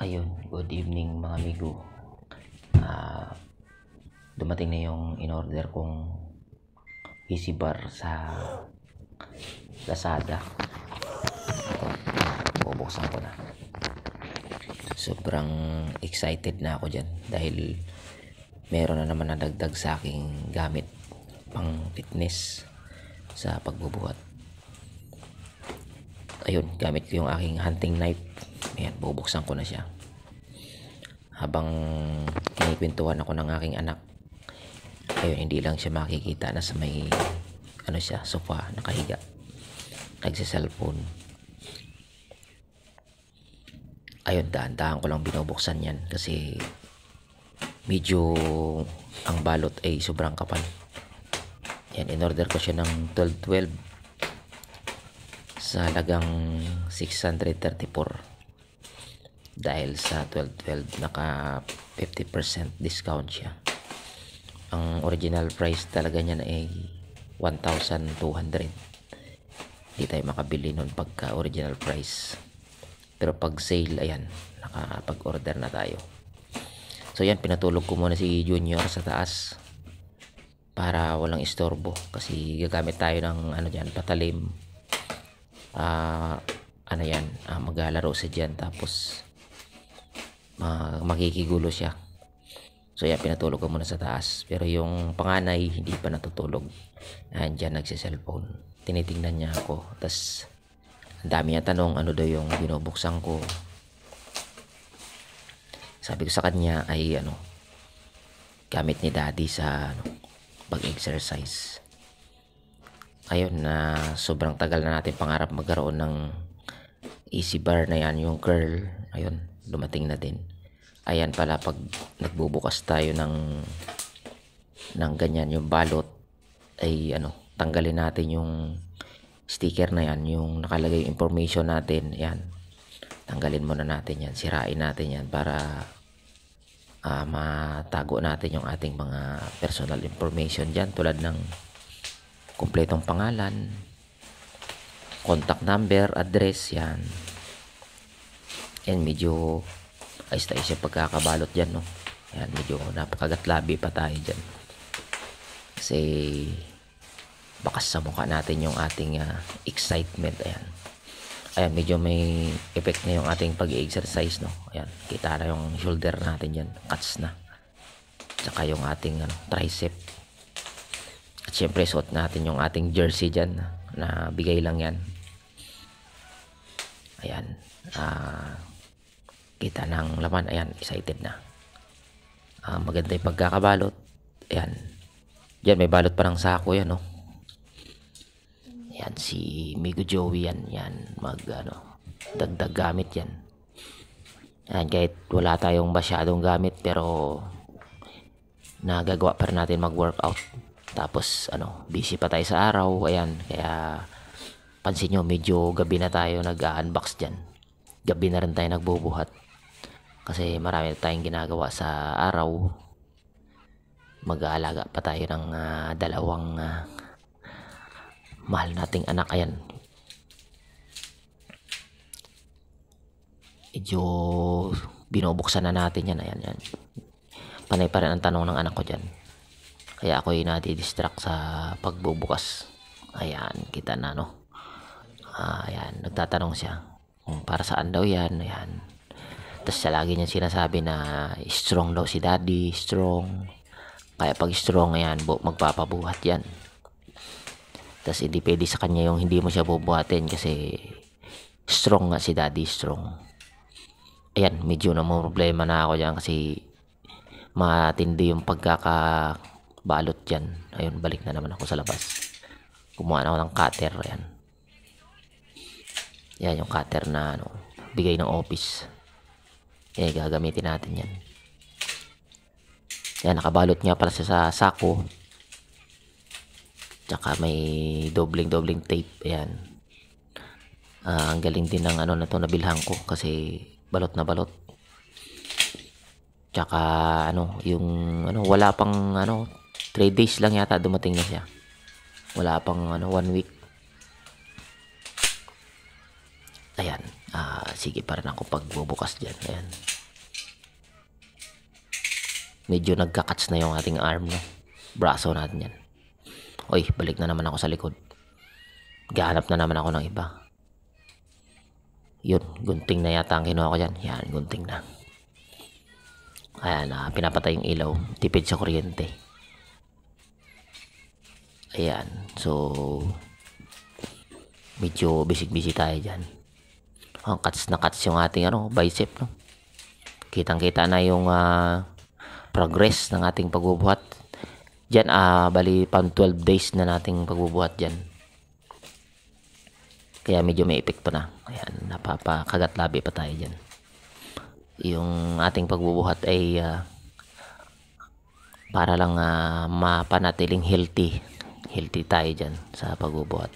Ayun, good evening mga amigo. Dumating na yung in-order kong easy bar sa Lazada. Bubuksan ko na. Sobrang excited na ako dyan dahil meron na naman nadagdag sa aking gamit pang fitness sa pagbubuhat. Ayun, gamit ko yung aking hunting knife. Ayan, bubuksan ko na siya. Habang kinikwentuhan ako ng aking anak, ayun, hindi lang siya makikita na sa may siya, sofa, nakahiga, nagsiselfone. Ayun, dahan-dahan ko lang binubuksan yan kasi medyo ang balot ay sobrang kapal. Yan, in-order ko siya ng 12-12 sa halagang 634 dahil sa 12-12 naka 50% discount siya. Ang original price talaga niya na ay 1,200. Hindi tayo makabili nun pagka original price, pero pag sale, ayan, nakapag-order na tayo. So yan, pinatulog ko muna si Junior sa taas para walang istorbo kasi gagamit tayo ng dyan, patalim. Maglalaro siya dyan tapos makikigulo siya. So yan, pinatulog ko muna sa taas, pero yung panganay hindi pa natutulog. Andyan nagsiselfone, tinitingnan niya ako. Tas ang dami niya tanong ano daw yung binubuksan ko. Sabi ko sa kanya ay gamit ni daddy sa pag-exercise. Ayun, na sobrang tagal na natin pangarap magkaroon ng easy bar na yan, yung curl. Ayun, dumating na din. Ayan pala, pag nagbubukas tayo ng ganyan, yung balot ay tanggalin natin yung sticker na yan, yung nakalagay yung information natin. Yan, tanggalin muna natin yan, sirain natin yan para matago natin yung ating mga personal information dyan, tulad ng kumpletong pangalan, contact number, address. Yan, and medyo ayos-ayos siya pagkakabalot dyan, no? Yan, medyo napakagatlabi pa tayo dyan kasi bakas sa mukha natin yung ating excitement. Ayan, medyo may effect na yung ating pag-exercise, no? Ayan, kita na yung shoulder natin dyan, cuts na, tsaka yung ating tricep. At syempre suot natin yung ating jersey dyan na bigay lang yan. Ayan, kita ng laman. Ayan, excited na. Maganda yung pagkakabalot. Ayan, dyan may balot pa ng sako yan, no? Yan, si Migo Joey yan dagdag gamit yan. Yan, kahit wala tayong masyadong gamit, pero nagagawa pa rin natin mag-workout. Tapos busy pa tayo sa araw. Ayan, kaya pansin nyo, medyo gabi na tayo nag-unbox dyan. Gabi na rin tayo nagbubuhat kasi marami tayong ginagawa sa araw. Mag-aalaga pa tayo ng dalawang mahal nating anak. Ayan, medyo binubuksan na natin yan. Ayan. Panay pa rin ang tanong ng anak ko dyan, kaya ako yung nadi-distract sa pagbubukas. Ayan, kita na, no? Ayan, nagtatanong siya kung para saan daw yan. Ayan, tapos siya lagi niya sinasabi na strong daw si daddy, strong. Kaya pag strong, ayan, magpapabuhat yan. Tapos hindi pwede sa kanya yung hindi mo siya bubuhatin kasi strong nga si daddy, strong. Ayan, medyo na problema na ako dyan kasi matindi yung pagkakabalot dyan. Ayun, balik na naman ako sa labas. Kumuha na ako ng cutter. Ayan, yan yung cutter na bigay ng office. Yan, gagamitin natin yan. Yan, nakabalot nga pala sa sako, tsaka may dobling tape. Ayan, ang galing din ng na to, nabilhan ko kasi balot na balot. Tsaka yung wala pang 3 days lang yata dumating na siya. Wala pang 1 week. Ayan, sige pa rin ako pagbubukas dyan. Ayan, medyo nagka-catch na yung ating arm, no? Braso natin yan. Oy, balik na naman ako sa likod. Gahanap na naman ako ng iba. Yun, gunting na yata ang kinuha ko dyan. Yan, gunting na. Ayan, pinapatay yung ilaw. Tipid sa kuryente. Ayan, so medyo busy tayo dyan. Cuts na cuts yung ating bicep, no? Kitang-kita na yung progress ng ating pagbubuhat. Dyan, bali pang 12 days na nating pagbubuhat dyan. Kaya medyo may epekto na. Ayan, napapakagat labi pa tayo dyan. Yung ating pagbubuhat ay para lang mapanatiling healthy tayo dyan sa pagbubuhat.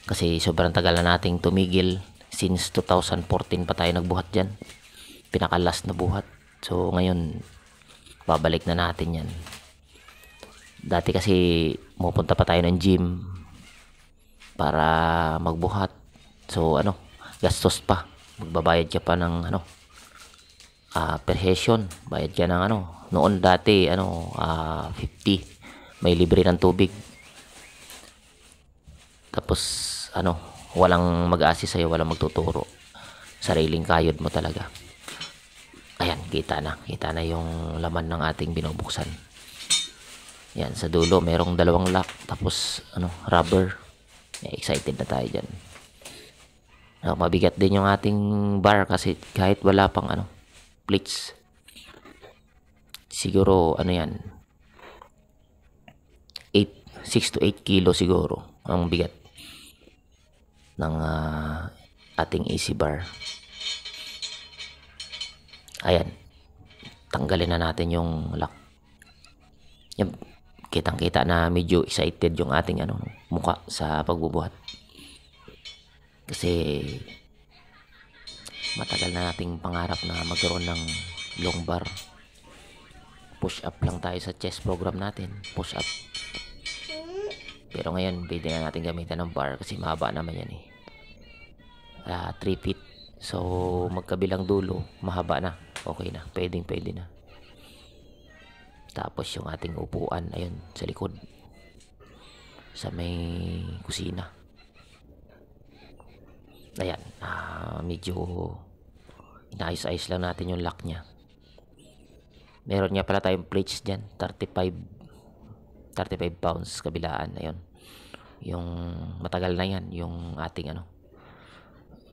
Kasi sobrang tagal na nating tumigil. Since 2014 pa tayo nagbuhat dyan. Pinakalas na buhat. So ngayon, babalik na natin yan. Dati kasi pupunta pa tayo ng gym para magbuhat. So gastos pa. Magbabayad ka pa ng per session. Bayad ka ng noon dati 50. May libre ng tubig. Tapos walang mag-assist sa'yo, walang magtuturo. Sariling kayod mo talaga. Ayan, kita na yung laman ng ating binubuksan. Yan, sa dulo merong 2 lock, tapos rubber. Excited na tayo dyan. Mabigat din yung ating bar kasi kahit wala pang plates. Siguro 6 to 8 kilo siguro ang bigat ng ating AC bar. Ayan, tanggalin na natin yung lock. Yan, kitang-kita na medyo excited yung ating mukha sa pagbubuhat. Kasi matagal na nating pangarap na magkaroon ng long bar. Push up lang tayo sa chest program natin, push up. Pero ngayon, pwede na natin gamitan ng bar kasi mahaba naman yan 3 feet. So, magkabilang dulo, mahaba na. Okay na, pwede na. Tapos yung ating upuan, ayun, sa likod. Sa may kusina. Ayan, medyo inaayos-ayos lang natin yung lock niya. Meron nga pala tayong plates dyan, 35 pounds kabilaan. Ayun, yung matagal na yan yung ating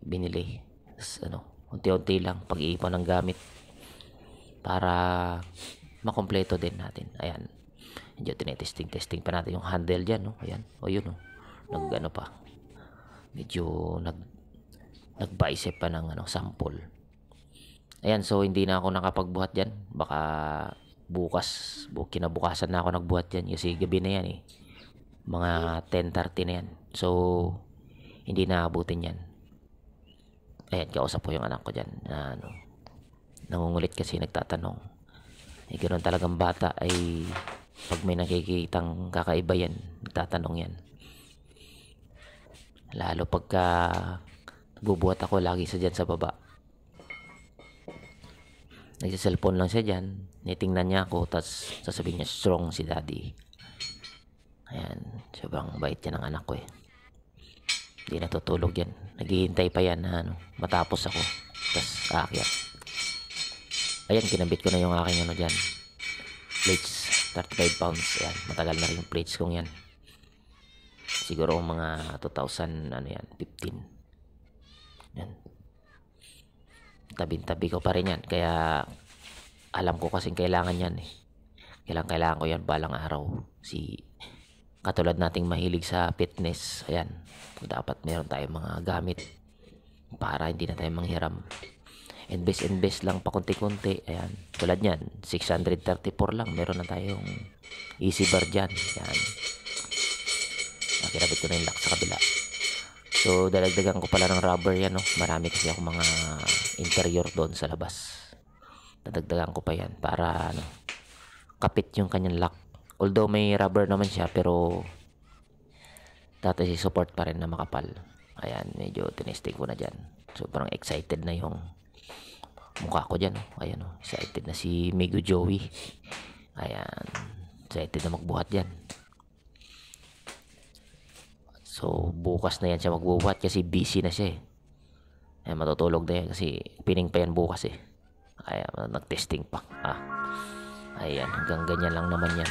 binili. Unti-unti lang pag-iipon ng gamit para makompleto din natin. Ayan, medyo tinetesting pa natin yung handle dyan, no? Ayan, yun, pa, medyo nag-bicep pa ng sample. Ayan, so hindi na ako nakapagbuhat dyan. Baka kinabukasan na ako nagbuhat dyan kasi gabi na yan mga 10:30 na yan. So hindi na abutin yan. Ayan, kausap ko yung anak ko dyan na nangungulit kasi nagtatanong. Ganoon talagang bata ay pag may nakikitang kakaiba yan, nagtatanong yan. Lalo pagka bubuhat ako, lagi sa dyan sa baba. Nagsa-cellphone lang siya dyan, nitingnan niya ako, tapos sasabihin niya strong si daddy. Ayan, sobrang bait yan ng anak ko Hindi natutulog yan, naghihintay pa yan na matapos ako, tapos aakyat. Ayan, kinabit ko na yung aking dyan, plates, 35 pounds. Ayan, matagal na rin yung plates kong yan. Siguro mga 2015. Yan, tabi-tabi ko pa rin yan, kaya alam ko kasing kailangan yan kailangan ko yan balang araw. Katulad nating mahilig sa fitness, ayan, dapat meron tayong mga gamit para hindi na tayo manghiram. Invest lang pa konti-konti. Ayan, tulad yan, 634 lang, meron na tayong easy bar dyan. Ayan, kinabit ko na yung lock sa kabila. So dalagdagan ko pala ng rubber yan, marami kasi ako mga interior doon sa labas. Dadagdagan ko pa yan para kapit yung kanyang lock. Although may rubber naman siya, pero dati si support pa rin na makapal. Ayan, medyo tinesting ko na dyan. Sobrang excited na yung mukha ko dyan. Ayan, excited na si Mego Joey. Ayan, excited na magbuhat yan. So bukas na yan siya magbubuhat kasi busy na siya eh. Ayan, matutulog na yan kasi pining pa yan bukas eh. Ayan, nag-testing pa. Ayan, hanggang ganyan lang naman yan.